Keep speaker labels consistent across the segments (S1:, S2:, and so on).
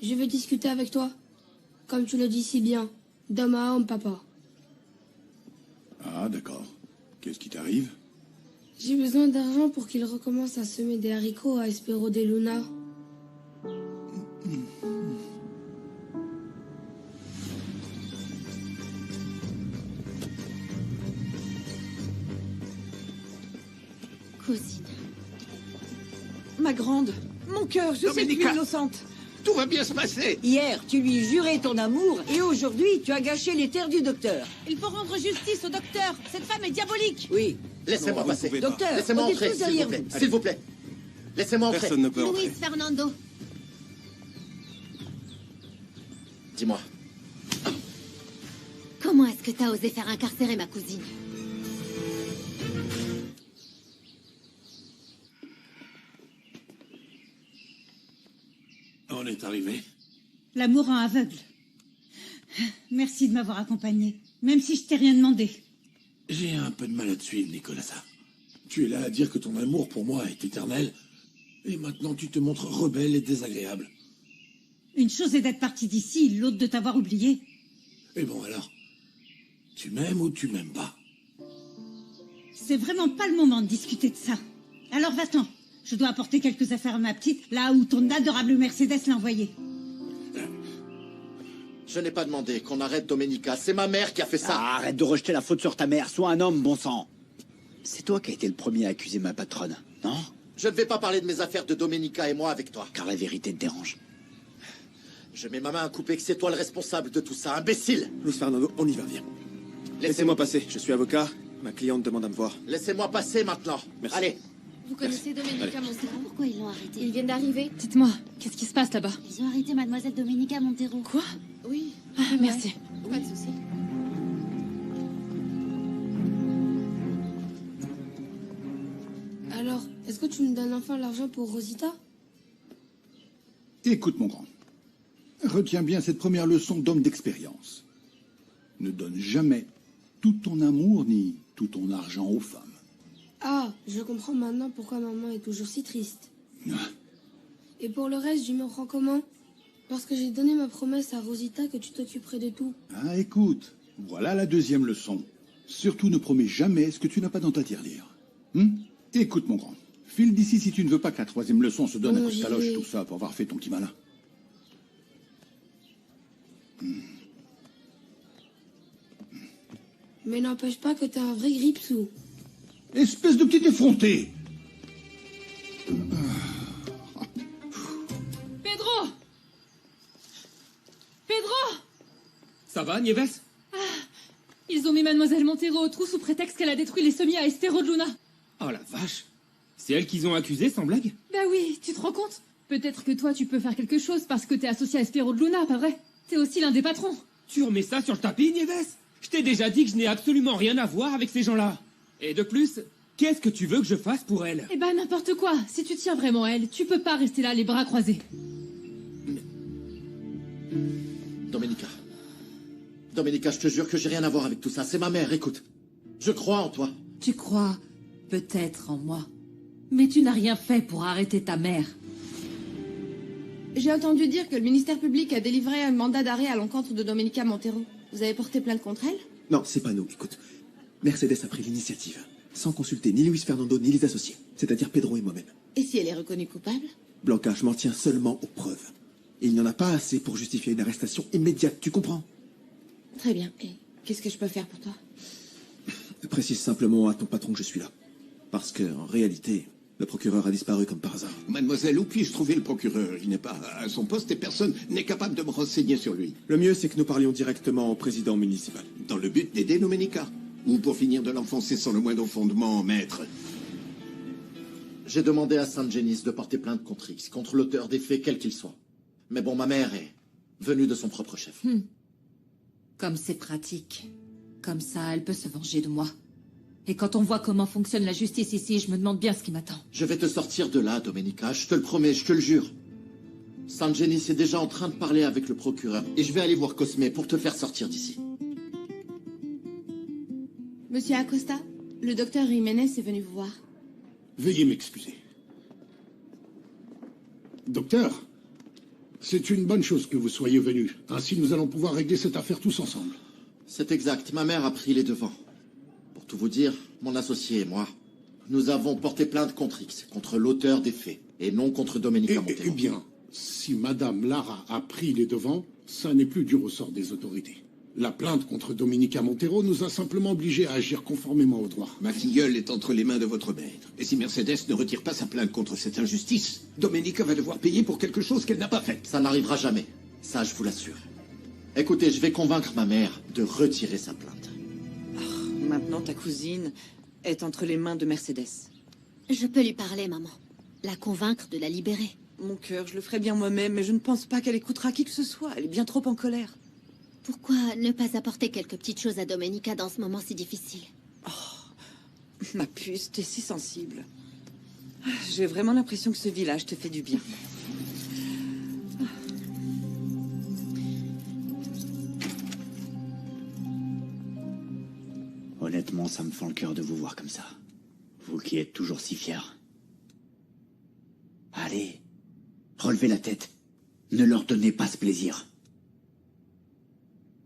S1: je veux discuter avec toi. Comme tu le dis si bien, d'homme à homme, papa.
S2: Ah, d'accord. Qu'est-ce qui t'arrive?
S1: J'ai besoin d'argent pour qu'il recommence à semer des haricots à Espero de Luna.
S3: Cousine.
S4: Ma grande, mon cœur, je sais que tu es innocente.
S5: Tout va bien se passer.
S4: Hier, tu lui jurais ton amour et aujourd'hui, tu as gâché les terres du docteur.
S6: Il faut rendre justice au docteur. Cette femme est diabolique.
S4: Oui.
S5: Laissez-moi passer.
S4: Docteur,
S5: Laissez-moi
S4: on est
S5: entrer,
S4: tous
S5: s'il
S4: derrière
S5: vous plaît.
S4: vous.
S5: S'il vous plaît. Laissez-moi entrer.
S2: Personne ne peut
S3: Luis
S2: entrer.
S3: Fernando.
S5: Dis-moi.
S3: Comment est-ce que t'as osé faire incarcérer ma cousine?
S2: On est arrivé.
S6: L'amour rend aveugle. Merci de m'avoir accompagné, même si je t'ai rien demandé.
S2: J'ai un peu de mal à te suivre, Nicolasa. Tu es là à dire que ton amour pour moi est éternel, et maintenant tu te montres rebelle et désagréable.
S6: Une chose est d'être parti d'ici, l'autre de t'avoir oublié.
S2: Et bon alors, tu m'aimes ou tu m'aimes pas?
S6: C'est vraiment pas le moment de discuter de ça. Alors va-t'en. Je dois apporter quelques affaires à ma petite, là où ton adorable Mercedes l'a envoyée.
S5: Je n'ai pas demandé qu'on arrête Domenica. C'est ma mère qui a fait ça.
S7: Ah, arrête de rejeter la faute sur ta mère. Sois un homme, bon sang. C'est toi qui as été le premier à accuser ma patronne, non?
S5: Je ne vais pas parler de mes affaires de Domenica et moi avec toi.
S7: Car la vérité te dérange.
S5: Je mets ma main à couper que c'est toi le responsable de tout ça, imbécile.
S8: Luis Fernando, on y va, viens. Laissez-moi passer, je suis avocat. Ma cliente demande à me voir.
S5: Laissez-moi passer maintenant.
S8: Merci.
S5: Allez.
S3: Vous connaissez Domenica Montero? Pourquoi ils l'ont arrêté?
S1: Ils viennent d'arriver.
S9: Dites-moi, qu'est-ce qui se passe là-bas?
S3: Ils ont arrêté mademoiselle Domenica Montero.
S9: Quoi?
S1: Oui.
S9: Ah, merci.
S1: Pas de souci. Alors, est-ce que tu me donnes enfin l'argent pour Rosita?
S2: Écoute, mon grand. Retiens bien cette première leçon d'homme d'expérience. Ne donne jamais tout ton amour ni tout ton argent aux femmes.
S1: Ah, je comprends maintenant pourquoi maman est toujours si triste.
S2: Ah,
S1: Et pour le reste, je me rends comment? Parce que j'ai donné ma promesse à Rosita que tu t'occuperais de tout.
S2: Ah, écoute, voilà la deuxième leçon. Surtout ne promets jamais ce que tu n'as pas dans ta tirelire. Écoute, mon grand. File d'ici si tu ne veux pas que la troisième leçon se donne à
S1: Bon,
S2: coup de
S1: j'y
S2: taloche,
S1: vais.
S2: tout ça, pour avoir fait ton petit malin.
S1: Mais n'empêche pas que t'es un vrai gripsou.
S2: Espèce de petit effronté!
S9: Pedro! Pedro!
S10: Ça va, Nieves?
S9: Ils ont mis mademoiselle Montero au trou sous prétexte qu'elle a détruit les semis à Estero de Luna.
S10: Oh la vache! C'est elle qu'ils ont accusée, sans blague?
S9: Bah oui, tu te rends compte? Peut-être que toi tu peux faire quelque chose parce que t'es associé à Estero de Luna, pas vrai? T'es aussi l'un des patrons.
S10: Tu remets ça sur le tapis, Nieves? Je t'ai déjà dit que je n'ai absolument rien à voir avec ces gens-là. Et de plus, qu'est-ce que tu veux que je fasse pour elle?
S9: Eh ben n'importe quoi, si tu tiens vraiment à elle, tu peux pas rester là les bras croisés.
S5: Domenica. Domenica, je te jure que j'ai rien à voir avec tout ça. C'est ma mère, écoute. Je crois en toi.
S11: Tu crois peut-être en moi, mais tu n'as rien fait pour arrêter ta mère.
S6: J'ai entendu dire que le ministère public a délivré un mandat d'arrêt à l'encontre de Domenica Montero. Vous avez porté plainte contre elle?
S8: Non, c'est pas nous, écoute. Mercedes a pris l'initiative, sans consulter ni Luis Fernando ni les associés, c'est-à-dire Pedro et moi-même.
S6: Et si elle est reconnue coupable?
S8: Blanca, je m'en tiens seulement aux preuves. Et il n'y en a pas assez pour justifier une arrestation immédiate, tu comprends?
S6: Très bien. Et qu'est-ce que je peux faire pour toi?
S8: Précise simplement à ton patron que je suis là. Parce que, en réalité, le procureur a disparu comme par hasard.
S5: Mademoiselle, où puis-je trouver le procureur? Il n'est pas à son poste et personne n'est capable de me renseigner sur lui.
S8: Le mieux, c'est que nous parlions directement au président municipal.
S5: Dans le but d'aider Domenica. Ou pour finir de l'enfoncer sans le moindre fondement, maître. J'ai demandé à Saint-Genis de porter plainte contre X, contre l'auteur des faits, quel qu'il soit. Mais bon, ma mère est venue de son propre chef.
S11: Comme c'est pratique. Comme ça, elle peut se venger de moi. Et quand on voit comment fonctionne la justice ici, je me demande bien ce qui m'attend.
S5: Je vais te sortir de là, Domenica, je te le promets, je te le jure. Saint-Genis est déjà en train de parler avec le procureur, et je vais aller voir Cosme pour te faire sortir d'ici.
S6: Monsieur Acosta, le docteur Jiménez est venu vous voir.
S2: Veuillez m'excuser. Docteur,
S12: C'est une bonne chose que vous soyez venus. Ainsi, nous allons pouvoir régler cette affaire tous ensemble.
S5: C'est exact. Ma mère a pris les devants. Pour tout vous dire, mon associé et moi, nous avons porté plainte contre X, contre l'auteur des faits, et non contre Domenica Montero.
S12: Eh bien, si Madame Lara a pris les devants, ça n'est plus du ressort des autorités. La plainte contre Domenica Montero nous a simplement obligés à agir conformément au droit.
S13: Ma filleule est entre les mains de votre maître. Et si Mercedes ne retire pas sa plainte contre cette injustice, Domenica va devoir payer pour quelque chose qu'elle n'a pas fait.
S5: Ça n'arrivera jamais. Ça, je vous l'assure. Écoutez, je vais convaincre ma mère de retirer sa plainte.
S4: Oh, maintenant, ta cousine est entre les mains de Mercedes.
S3: Je peux lui parler, maman. La convaincre de la libérer.
S4: Mon cœur, je le ferai bien moi-même, mais je ne pense pas qu'elle écoutera qui que ce soit. Elle est bien trop en colère.
S3: Pourquoi ne pas apporter quelques petites choses à Domenica dans ce moment si difficile?
S4: Oh, ma puce, t'es si sensible. J'ai vraiment l'impression que ce village te fait du bien.
S7: Honnêtement, ça me fend le cœur de vous voir comme ça. Vous qui êtes toujours si fiers. Allez, relevez la tête. Ne leur donnez pas ce plaisir.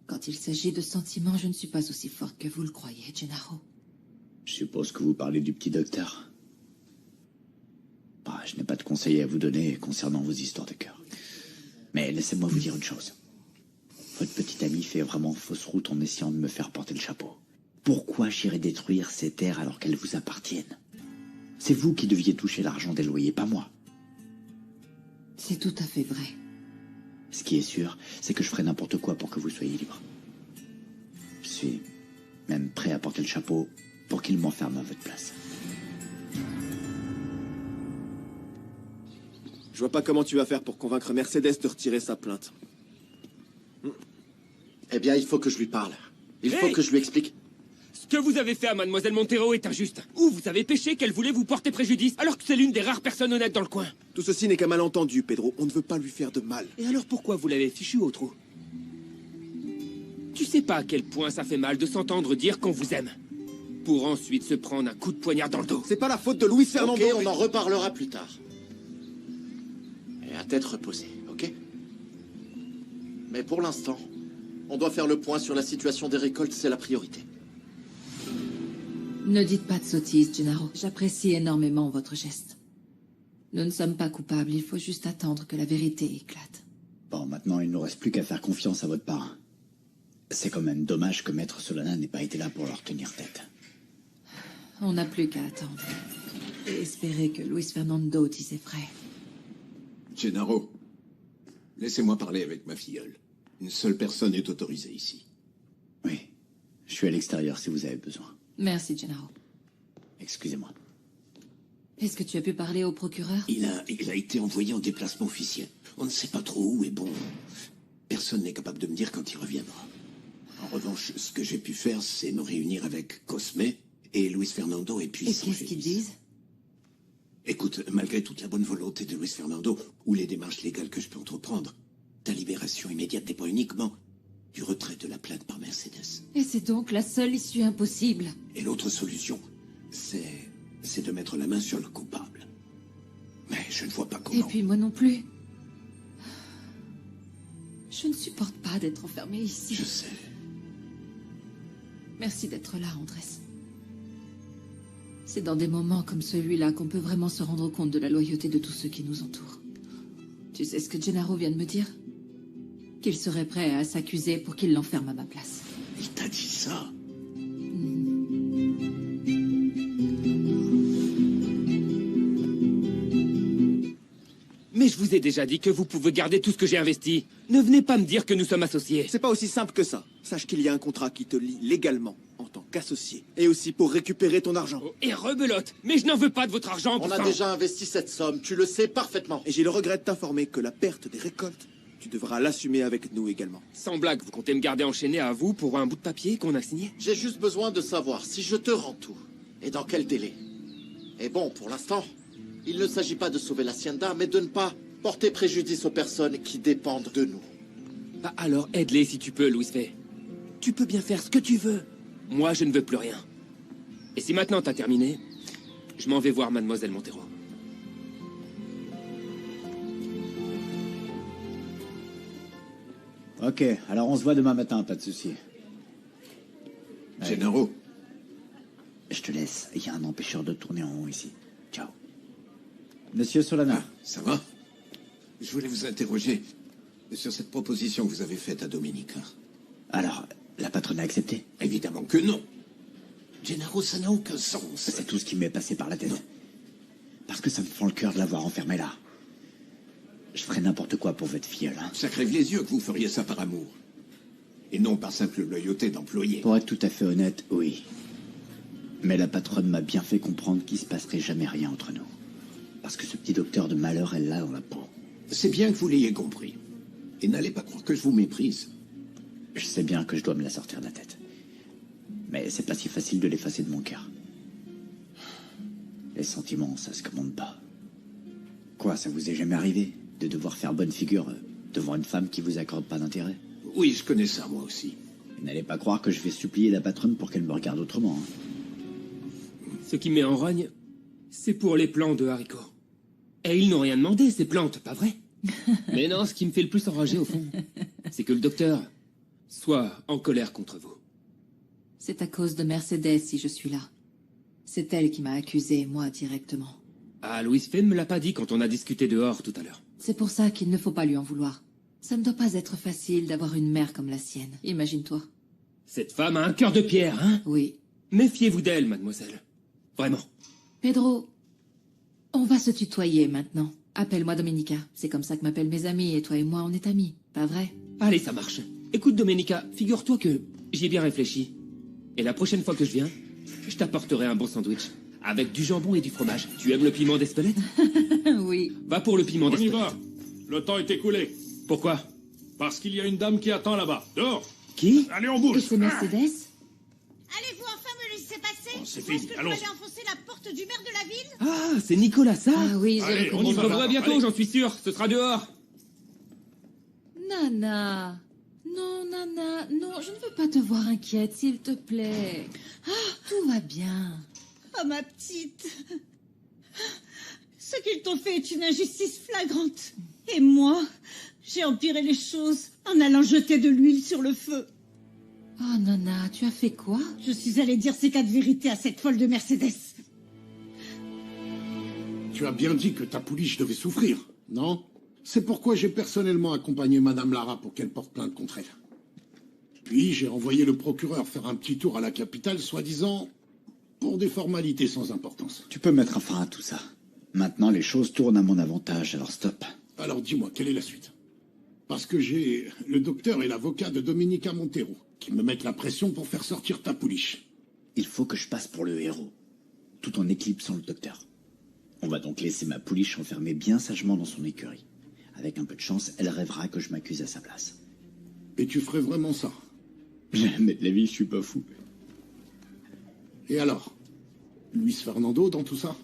S11: Quand il s'agit de sentiments, je ne suis pas aussi forte que vous le croyez, Gennaro.
S7: Je suppose que vous parlez du petit docteur. Bah, je n'ai pas de conseils à vous donner concernant vos histoires de cœur. Mais laissez-moi vous dire une chose. Votre petite amie fait vraiment fausse route en essayant de me faire porter le chapeau. Pourquoi j'irais détruire ces terres alors qu'elles vous appartiennent? C'est vous qui deviez toucher l'argent des loyers, pas moi.
S11: C'est tout à fait vrai.
S7: Ce qui est sûr, c'est que je ferai n'importe quoi pour que vous soyez libre. Je suis même prêt à porter le chapeau pour qu'il m'enferme à votre place.
S8: Je vois pas comment tu vas faire pour convaincre Mercedes de retirer sa plainte.
S5: Eh bien, il faut que je lui parle. Il faut que je lui explique.
S10: Ce que vous avez fait à Mademoiselle Montero est injuste. Ou vous avez péché qu'elle voulait vous porter préjudice, alors que c'est l'une des rares personnes honnêtes dans le coin.
S8: Tout ceci n'est qu'un malentendu, Pedro. On ne veut pas lui faire de mal.
S10: Et alors pourquoi vous l'avez fichu au trou? Tu sais pas à quel point ça fait mal de s'entendre dire qu'on vous aime, pour ensuite se prendre un coup de poignard dans le dos.
S8: C'est pas la faute de Luis Fernando.
S5: Ok, on en reparlera plus tard. Et à tête reposée, ok? Mais pour l'instant, on doit faire le point sur la situation des récoltes, c'est la priorité.
S11: Ne dites pas de sottises, Gennaro. J'apprécie énormément votre geste. Nous ne sommes pas coupables, il faut juste attendre que la vérité éclate.
S7: Bon, maintenant, il ne nous reste plus qu'à faire confiance à votre part. C'est quand même dommage que Maître Solana n'ait pas été là pour leur tenir tête.
S11: On n'a plus qu'à attendre. Et espérer que Luis Fernando disait vrai.
S13: Gennaro, laissez-moi parler avec ma filleule. Une seule personne est autorisée ici.
S7: Oui, je suis à l'extérieur si vous avez besoin.
S11: Merci, Gennaro.
S7: Excusez-moi.
S11: Est-ce que tu as pu parler au procureur?
S13: Il a été envoyé en déplacement officiel. On ne sait pas trop où, et bon, personne n'est capable de me dire quand il reviendra. En revanche, ce que j'ai pu faire, c'est me réunir avec Cosme et Luis Fernando et puis...
S11: Et qu'est-ce qu'ils disent?
S13: Écoute, malgré toute la bonne volonté de Luis Fernando, ou les démarches légales que je peux entreprendre, ta libération immédiate dépend uniquement du retrait de la plainte par Mercedes.
S11: Et c'est donc la seule issue impossible.
S13: Et l'autre solution, c'est de mettre la main sur le coupable. Mais je ne vois pas comment...
S11: Et puis moi non plus. Je ne supporte pas d'être enfermée ici.
S13: Je sais.
S11: Merci d'être là, Andrés. C'est dans des moments comme celui-là qu'on peut vraiment se rendre compte de la loyauté de tous ceux qui nous entourent. Tu sais ce que Gennaro vient de me dire? Qu'il serait prêt à s'accuser pour qu'il l'enferme à ma place.
S13: Il t'a dit ça?
S10: Mais je vous ai déjà dit que vous pouvez garder tout ce que j'ai investi. Ne venez pas me dire que nous sommes associés.
S8: C'est pas aussi simple que ça. Sache qu'il y a un contrat qui te lie légalement en tant qu'associé. Et aussi pour récupérer ton argent.
S10: Oh, et rebelote. Mais je n'en veux pas de votre argent.
S5: On a déjà investi cette somme, tu le sais parfaitement.
S8: Et j'ai le regret de t'informer que la perte des récoltes, tu devras l'assumer avec nous également.
S10: Sans blague, vous comptez me garder enchaîné à vous pour un bout de papier qu'on a signé?
S5: J'ai juste besoin de savoir si je te rends tout. Et dans quel délai. Et bon, pour l'instant, il ne s'agit pas de sauver l'Hacienda, mais de ne pas porter préjudice aux personnes qui dépendent de nous.
S10: Bah alors aide-les si tu peux, Luis Fay. Tu peux bien faire ce que tu veux. Moi, je ne veux plus rien. Et si maintenant t'as terminé, je m'en vais voir Mademoiselle Montero.
S7: Ok, alors on se voit demain matin, pas de souci.
S13: Gennaro.
S7: Je te laisse, il y a un empêcheur de tourner en rond ici. Ciao. Monsieur Solana.
S13: Ça va? Je voulais vous interroger sur cette proposition que vous avez faite à Domenica.
S7: Alors, la patronne a accepté?
S13: Évidemment que non. Gennaro, ça n'a aucun sens.
S7: C'est tout ce qui m'est passé par la tête. Parce que ça me fend le cœur de l'avoir enfermé là. Je ferais n'importe quoi pour votre filleule. Hein.
S13: Ça crève les yeux que vous feriez ça par amour. Et non par simple loyauté d'employé.
S7: Pour être tout à fait honnête, oui. Mais la patronne m'a bien fait comprendre qu'il se passerait jamais rien entre nous. Parce que ce petit docteur de malheur, elle l'a dans la peau.
S13: C'est bien que vous l'ayez compris. Et n'allez pas croire que je vous méprise.
S7: Je sais bien que je dois me la sortir de la tête. Mais c'est pas si facile de l'effacer de mon cœur. Les sentiments, ça se commande pas. Quoi, ça vous est jamais arrivé de devoir faire bonne figure devant une femme qui vous accorde pas d'intérêt?
S13: Oui, je connais ça, moi aussi.
S7: N'allez pas croire que je vais supplier la patronne pour qu'elle me regarde autrement. Hein.
S10: Ce qui me met en rogne, c'est pour les plants de haricots. Et ils n'ont rien demandé, ces plantes, pas vrai? Mais non, ce qui me fait le plus enrager, au fond, c'est que le docteur soit en colère contre vous.
S11: C'est à cause de Mercedes si je suis là. C'est elle qui m'a accusé, moi, directement.
S10: Ah, Louise Fay ne me l'a pas dit quand on a discuté dehors tout à l'heure.
S11: C'est pour ça qu'il ne faut pas lui en vouloir. Ça ne doit pas être facile d'avoir une mère comme la sienne. Imagine-toi.
S10: Cette femme a un cœur de pierre, hein?
S11: Oui.
S10: Méfiez-vous d'elle, mademoiselle. Vraiment.
S11: Pedro, on va se tutoyer maintenant. Appelle-moi Domenica. C'est comme ça que m'appellent mes amis, et toi et moi, on est amis. Pas vrai?
S10: Allez, ça marche. Écoute, Domenica, figure-toi que j'y ai bien réfléchi. Et la prochaine fois que je viens, je t'apporterai un bon sandwich. Avec du jambon et du fromage. Tu aimes le piment d'Espelette?
S11: Oui.
S10: Va pour le piment d'Espelette.
S14: On y va. Le temps est écoulé.
S10: Pourquoi?
S14: Parce qu'il y a une dame qui attend là-bas. Dehors.
S10: Qui?
S14: Allez, on bouge.
S11: Et c'est Mercedes?
S6: Allez-vous enfin me laisser passer?
S14: c'est
S6: Ou est-ce
S14: fini,
S6: que
S14: allons.
S6: vous allez enfoncer la porte du maire de la ville?
S10: Ah, c'est Nicolas, ça?
S11: Ah oui, j'ai
S14: Allez,
S11: reconnu.
S10: On se reverra
S14: va.
S10: bientôt,
S14: Allez.
S10: j'en suis sûr. Ce sera dehors.
S11: Nana. Non, Nana. Non, je ne veux pas te voir inquiète, s'il te plaît. Tout va bien.
S6: Oh, ma petite. Ce qu'ils t'ont fait est une injustice flagrante. Et moi, j'ai empiré les choses en allant jeter de l'huile sur le feu.
S11: Oh, Nana, tu as fait quoi?
S6: Je suis allée dire ces quatre vérités à cette folle de Mercedes.
S12: Tu as bien dit que ta pouliche devait souffrir, non? C'est pourquoi j'ai personnellement accompagné Madame Lara pour qu'elle porte plainte contre elle. Puis j'ai envoyé le procureur faire un petit tour à la capitale, soi-disant pour des formalités sans importance.
S7: Tu peux mettre un fin à tout ça. Maintenant, les choses tournent à mon avantage, alors stop.
S12: Alors dis-moi, quelle est la suite? Parce que j'ai le docteur et l'avocat de Domenica Montero qui me mettent la pression pour faire sortir ta pouliche.
S7: Il faut que je passe pour le héros, tout en éclipsant le docteur. On va donc laisser ma pouliche enfermée bien sagement dans son écurie. Avec un peu de chance, elle rêvera que je m'accuse à sa place.
S12: Et tu ferais vraiment ça?
S7: Jamais de la vie, je suis pas fou.
S12: Et alors? Luis Fernando dans tout ça?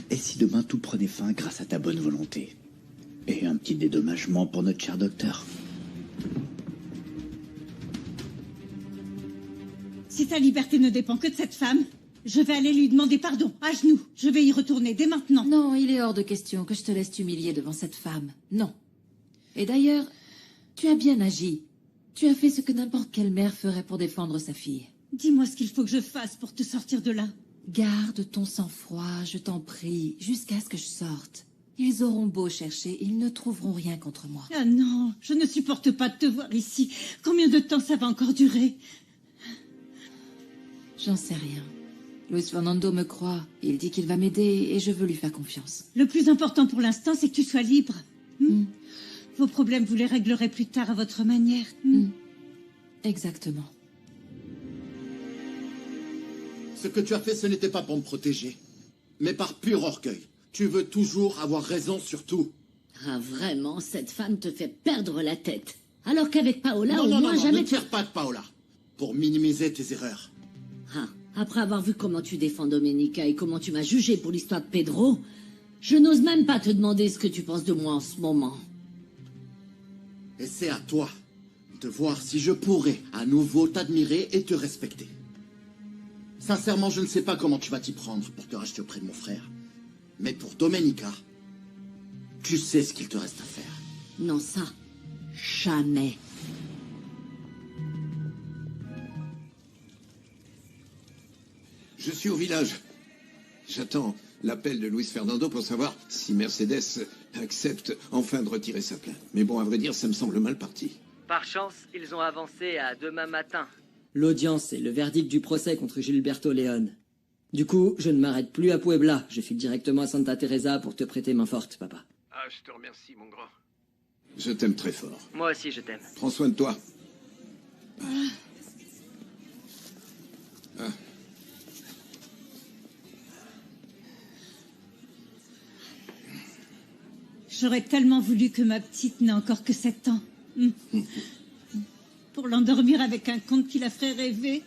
S7: Et si demain tout prenait fin grâce à ta bonne volonté? Et un petit dédommagement pour notre cher docteur?
S6: Si ta liberté ne dépend que de cette femme, je vais aller lui demander pardon, à genoux. Je vais y retourner dès maintenant.
S11: Non, il est hors de question que je te laisse t'humilier devant cette femme. Non. Et d'ailleurs, tu as bien agi. Tu as fait ce que n'importe quelle mère ferait pour défendre sa fille.
S6: Dis-moi ce qu'il faut que je fasse pour te sortir de là.
S11: Garde ton sang-froid, je t'en prie, jusqu'à ce que je sorte. Ils auront beau chercher, ils ne trouveront rien contre moi.
S6: Ah non, je ne supporte pas de te voir ici. Combien de temps ça va encore durer?
S11: J'en sais rien. Luis Fernando me croit. Il dit qu'il va m'aider et je veux lui faire confiance.
S6: Le plus important pour l'instant, c'est que tu sois libre. Vos problèmes, vous les réglerez plus tard à votre manière.
S11: Exactement.
S5: Ce que tu as fait, ce n'était pas pour me protéger, mais par pur orgueil. Tu veux toujours avoir raison sur tout.
S15: Ah, vraiment, cette femme te fait perdre la tête. Alors qu'avec Paola,
S5: non,
S15: au
S5: non,
S15: moins
S5: non,
S15: jamais...
S5: ne te sers pas de Paola pour minimiser tes erreurs.
S15: Ah, après avoir vu comment tu défends Domenica et comment tu m'as jugé pour l'histoire de Pedro, je n'ose même pas te demander ce que tu penses de moi en ce moment.
S5: Et c'est à toi de voir si je pourrais à nouveau t'admirer et te respecter. Sincèrement, je ne sais pas comment tu vas t'y prendre pour te racheter auprès de mon frère. Mais pour Domenica, tu sais ce qu'il te reste à faire.
S15: Non, ça, jamais.
S13: Je suis au village. J'attends l'appel de Luis Fernando pour savoir si Mercedes accepte enfin de retirer sa plainte. Mais bon, à vrai dire, ça me semble mal parti.
S16: Par chance, ils ont avancé à demain matin.
S17: L'audience et le verdict du procès contre Gilberto León. Du coup, je ne m'arrête plus à Puebla. Je file directement à Santa Teresa pour te prêter main forte, papa.
S13: Ah, je te remercie, mon grand. Je t'aime très fort.
S16: Moi aussi, je t'aime.
S13: Prends soin de toi. Ah.
S6: J'aurais tellement voulu que ma petite n'ait encore que 7 ans. Pour l'endormir avec un conte qui la ferait rêver,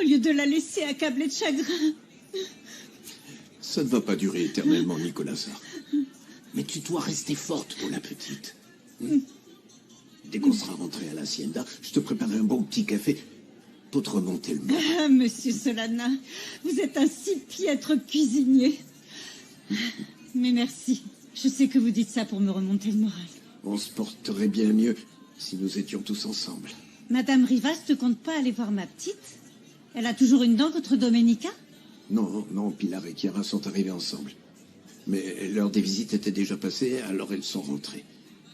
S6: au lieu de la laisser accablée de chagrin.
S13: Ça ne va pas durer éternellement, Nicolas. Mais tu dois rester forte pour la petite. Dès qu'on sera rentré à l'hacienda, je te préparerai un bon petit café pour te remonter le moral.
S6: Ah, monsieur Solana, vous êtes un si piètre cuisinier. Mais merci. Je sais que vous dites ça pour me remonter le moral.
S13: On se porterait bien mieux si nous étions tous ensemble.
S6: Madame Rivas ne compte pas aller voir ma petite? Elle a toujours une dent contre Domenica?
S13: Non, non, Pilar et Chiara sont arrivés ensemble. Mais l'heure des visites était déjà passée, alors elles sont rentrées.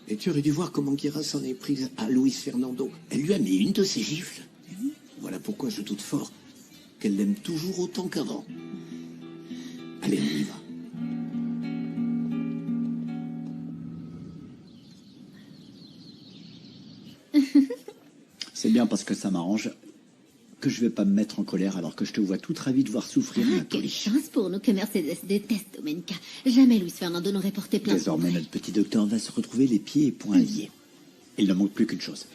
S13: Et tu aurais dû voir comment Chiara s'en est prise à Luis Fernando. Elle lui a mis une de ses gifles. Voilà pourquoi je doute fort qu'elle l'aime toujours autant qu'avant. Allez, on y va.
S7: C'est bien parce que ça m'arrange que je vais pas me mettre en colère alors que je te vois toute ravie de voir souffrir ma
S3: Quelle
S7: pouliche.
S3: chance pour nous que Mercedes déteste Domenica. Jamais Luis Fernando n'aurait porté plainte.
S7: Désormais, notre petit docteur va se retrouver les pieds et poings liés. Il ne manque plus qu'une chose.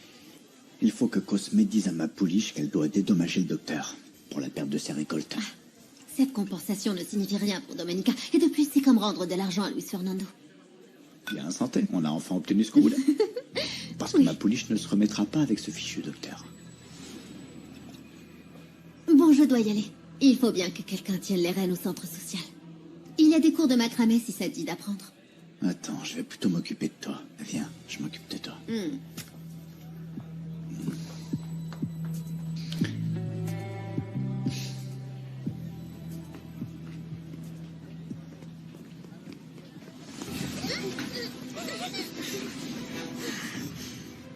S7: Il faut que Cosme dise à ma pouliche qu'elle doit dédommager le docteur pour la perte de ses récoltes.
S3: Cette compensation ne signifie rien pour Domenica. Et de plus, c'est comme rendre de l'argent à Luis Fernando.
S7: Bien santé, on a enfin obtenu ce qu'on voulait. Parce que ma pouliche ne se remettra pas avec ce fichu docteur.
S3: Bon, je dois y aller. Il faut bien que quelqu'un tienne les rênes au centre social. Il y a des cours de macramé si ça te dit d'apprendre.
S7: Attends, je vais plutôt m'occuper de toi. Viens, je m'occupe de toi.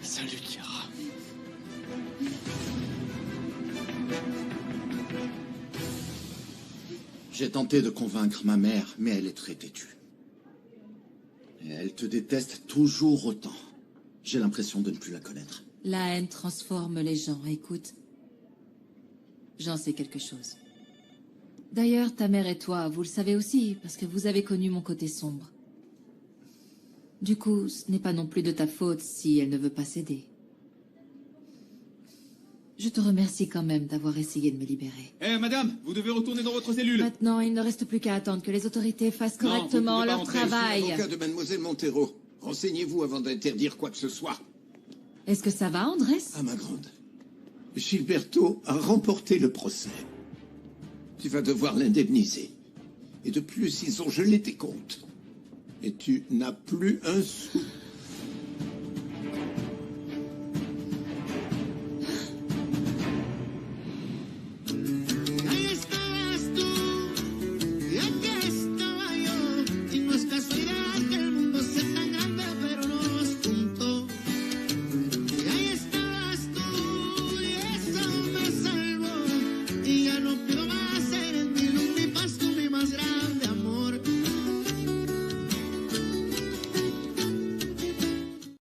S10: Salut, Chiara.
S5: J'ai tenté de convaincre ma mère, mais elle est très têtue. Et elle te déteste toujours autant. J'ai l'impression de ne plus la connaître.
S11: La haine transforme les gens. Écoute, j'en sais quelque chose. D'ailleurs, ta mère et toi, vous le savez aussi, parce que vous avez connu mon côté sombre. Du coup, ce n'est pas non plus de ta faute si elle ne veut pas céder. Je te remercie quand même d'avoir essayé de me libérer.
S18: Eh, madame, vous devez retourner dans votre cellule.
S11: Maintenant, il ne reste plus qu'à attendre que les autorités fassent correctement leur travail.
S13: Avocat de mademoiselle Montero. Renseignez-vous avant d'interdire quoi que ce soit.
S11: Est-ce que ça va, Andrés?
S13: Ah, ma grande. Gilberto a remporté le procès. Tu vas devoir l'indemniser. Et de plus, ils ont gelé tes comptes. Et tu n'as plus un sou.